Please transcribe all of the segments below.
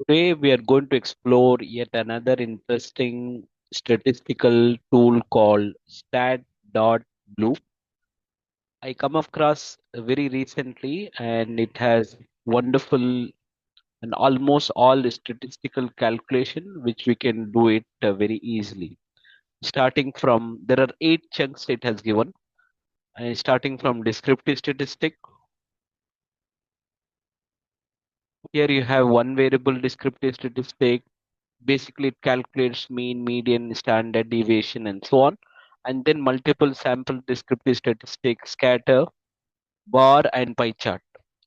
Today we are going to explore yet another interesting statistical tool called Stat.Blue. I come across very recently and it has wonderful and almost all statistical calculation which we can do it very easily. Starting from there are 8 chunks it has given, and starting from descriptive statistic. Here you have one variable descriptive statistic. Basically, it calculates mean, median, standard deviation, and so on. And then multiple sample descriptive statistics, scatter, bar, and pie chart.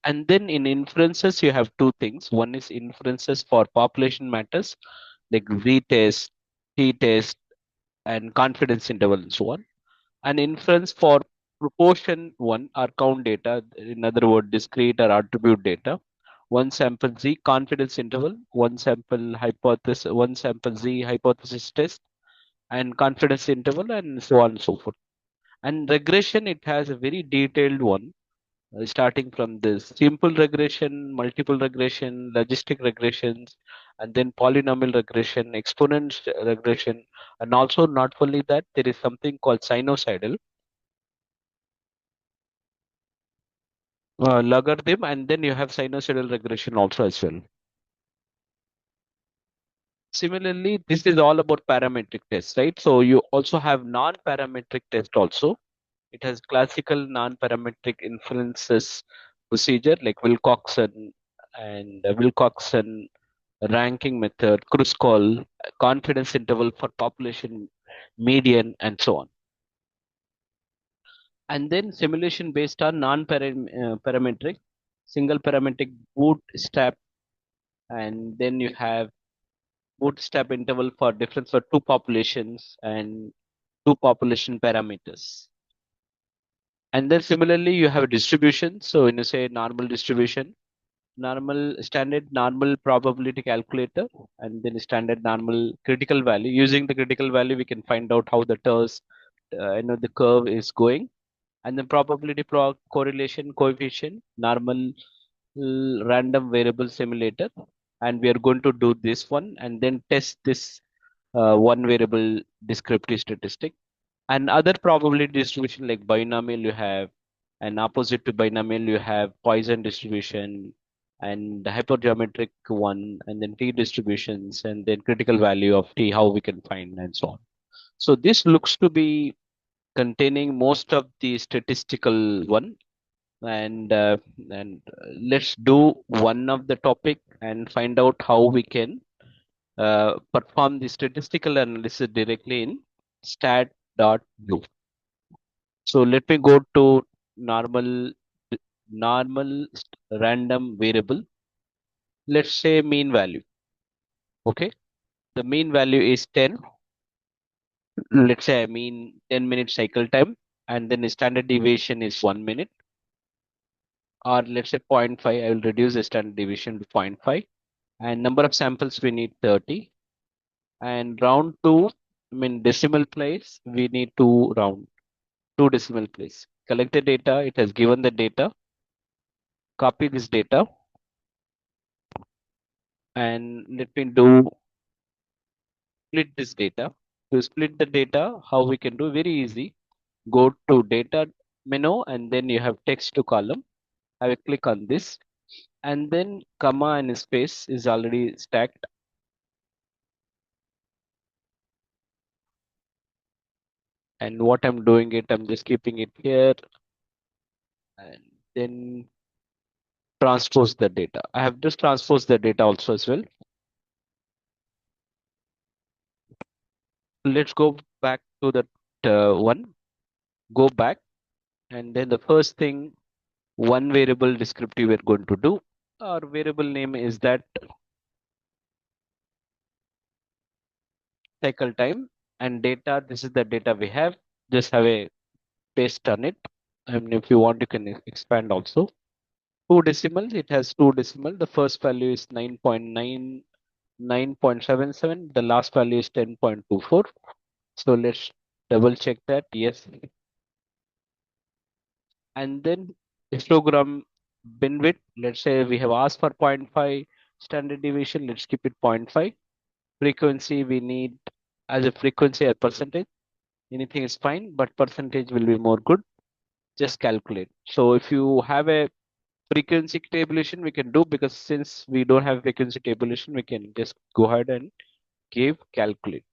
And then in inferences, you have two things. One is inferences for population matters, like z-test, t-test, and confidence interval, and so on. An inference for proportion one or count data, in other words, discrete or attribute data. One sample Z confidence interval, one sample Z hypothesis test, and confidence interval, and so on and so forth. And regression, it has a very detailed one, starting from this simple regression, multiple regression, logistic regressions, and then polynomial regression, exponent regression, and also not only that, there is something called sinusoidal logarithm, and then you have sinusoidal regression also as well. Similarly, this is all about parametric tests, right? So you also have non-parametric test also. It has classical non-parametric inferences procedure like Wilcoxon ranking method, Kruskal, confidence interval for population median, and so on. And then simulation based on non-parametric, single parametric bootstrap, and then you have bootstrap interval for difference for two populations and two population parameters. And then similarly, you have a distribution. So when you say normal distribution, standard normal probability calculator, and then standard normal critical value. Using the critical value, we can find out how the the curve is going. And then probability correlation coefficient, normal random variable simulator. And we are going to do this one and then test this one variable descriptive statistic. And other probability distribution like binomial, you have an opposite to binomial, you have Poisson distribution and the hypergeometric one, and then t distributions, and then critical value of t, how we can find, and so on. So this looks to be containing most of the statistical one, and let's do one of the topic and find out how we can perform the statistical analysis directly in stat.blue. So let me go to normal random variable. Let's say mean value. Okay. The mean value is 10. Let's say I mean 10-minute cycle time, and then the standard deviation is 1 minute. Or let's say 0.5. I will reduce the standard deviation to 0.5. And number of samples we need 30. And round to, I mean decimal place, we need to round 2 decimal place. Collect the data. It has given the data. Copy this data, and let me do split this data. To split the data, how we can do, very easy. Go to data menu and then you have text to column. I will click on this, and then comma and space is already stacked. And what I'm doing it, I'm just keeping it here and then transpose the data. I have just transposed the data also as well. Let's go back to the one. Go back, and then the first thing, one variable descriptive we're going to do. Our variable name is that cycle time, and data. This is the data we have. Just have a paste on it. And if you want, you can expand also. Two decimals, it has two decimal. The first value is 9.77. The last value is 10.24. So let's double check that. Yes. And then histogram bin width. Let's say we have asked for 0.5. Standard deviation, let's keep it 0.5. Frequency, we need as a frequency or percentage. Anything is fine, but percentage will be more good. Just calculate. So if you have a frequency tabulation, we can do, because since we don't have frequency tabulation, we can just go ahead and give calculate.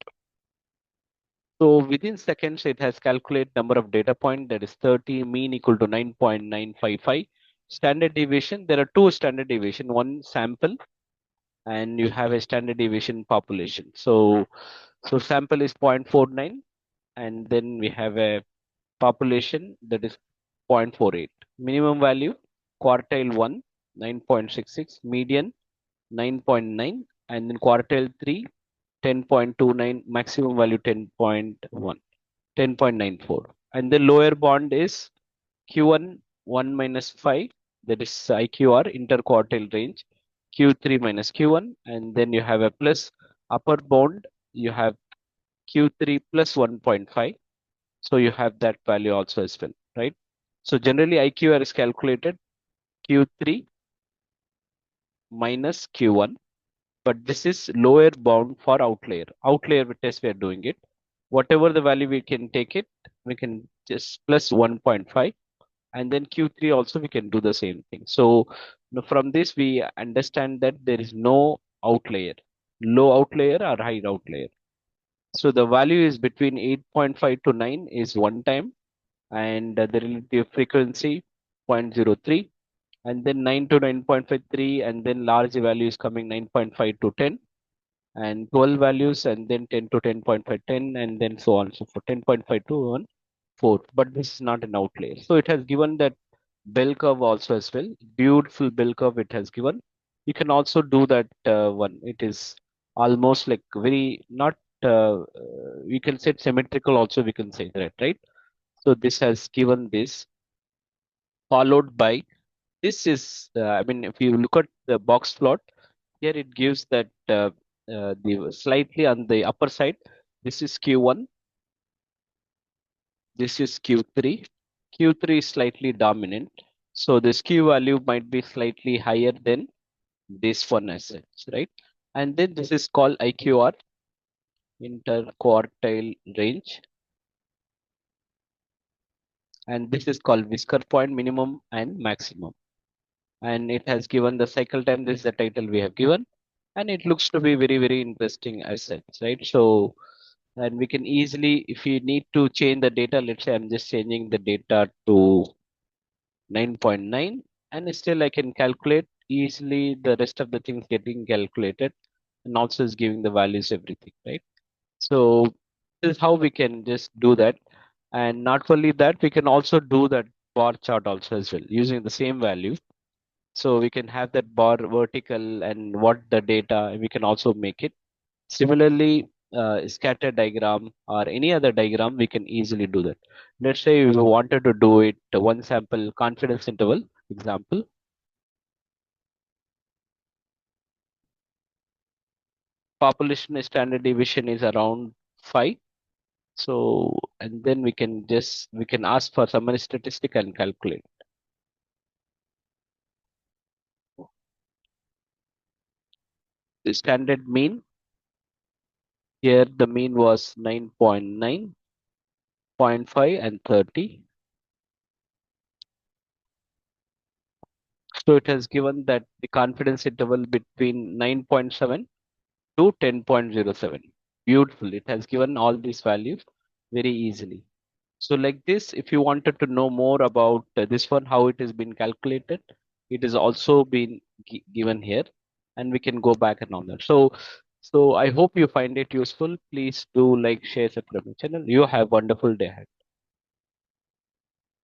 So within seconds, it has calculate number of data point, that is 30, mean equal to 9.955. Standard deviation, there are two standard deviation, one sample and you have a standard deviation population. So sample is 0.49 and then we have a population that is 0.48. Minimum value quartile 1 9.66, median 9.9, and then quartile 3 10.29, maximum value 10.1, 10.94. And the lower bound is Q1 1 minus 5, that is IQR, interquartile range, Q3 minus Q1, and then you have a plus upper bound, you have Q3 plus 1.5. So you have that value also as well, right? So generally IQR is calculated Q3 minus Q1, but this is lower bound for outlier. Outlier test we are doing it. Whatever the value we can take it, we can just plus 1.5, and then Q3 also we can do the same thing. So from this we understand that there is no outlier, low outlier or high outlier. So the value is between 8.5 to 9 is one time, and the relative frequency 0.03, and then 9 to 9.53, and then large value is coming 9.5 to 10, and 12 values, and then 10 to 10.5, 10, and then so on. So for 10.5 to 1, 4. But this is not an outlier. So it has given that bell curve also as well. Beautiful bell curve it has given. You can also do that one. It is almost like very not. We can say symmetrical also. We can say that, right? So this has given this, followed by this is. I mean, if you look at the box plot here, it gives that the slightly on the upper side. This is Q1. This is Q3. Q3 is slightly dominant. So this Q value might be slightly higher than this one as such, right? And then this is called IQR, interquartile range. And this is called whisker point, minimum and maximum. And it has given the cycle time. This is the title we have given. And it looks to be very, very interesting as such, right? So, and we can easily, if you need to change the data, let's say I'm just changing the data to 9.9, and still I can calculate easily the rest of the things getting calculated, and also is giving the values, everything, right? So this is how we can just do that. And not only that, we can also do that bar chart also as well using the same value. So we can have that bar vertical and what the data, we can also make it. Similarly, scatter diagram or any other diagram, we can easily do that. Let's say we wanted to do it one sample confidence interval example. Population standard deviation is around 5. So, and then we can ask for summary statistic and calculate. The standard mean, here the mean was 9.9, 0.5 and 30. So it has given that the confidence interval between 9.7 to 10.07. Beautiful. It has given all these values very easily. So like this, if you wanted to know more about this one, how it has been calculated, it has also been given here, and we can go back and on that. So I hope you find it useful. Please do like, share, subscribe my channel. You have a wonderful day ahead.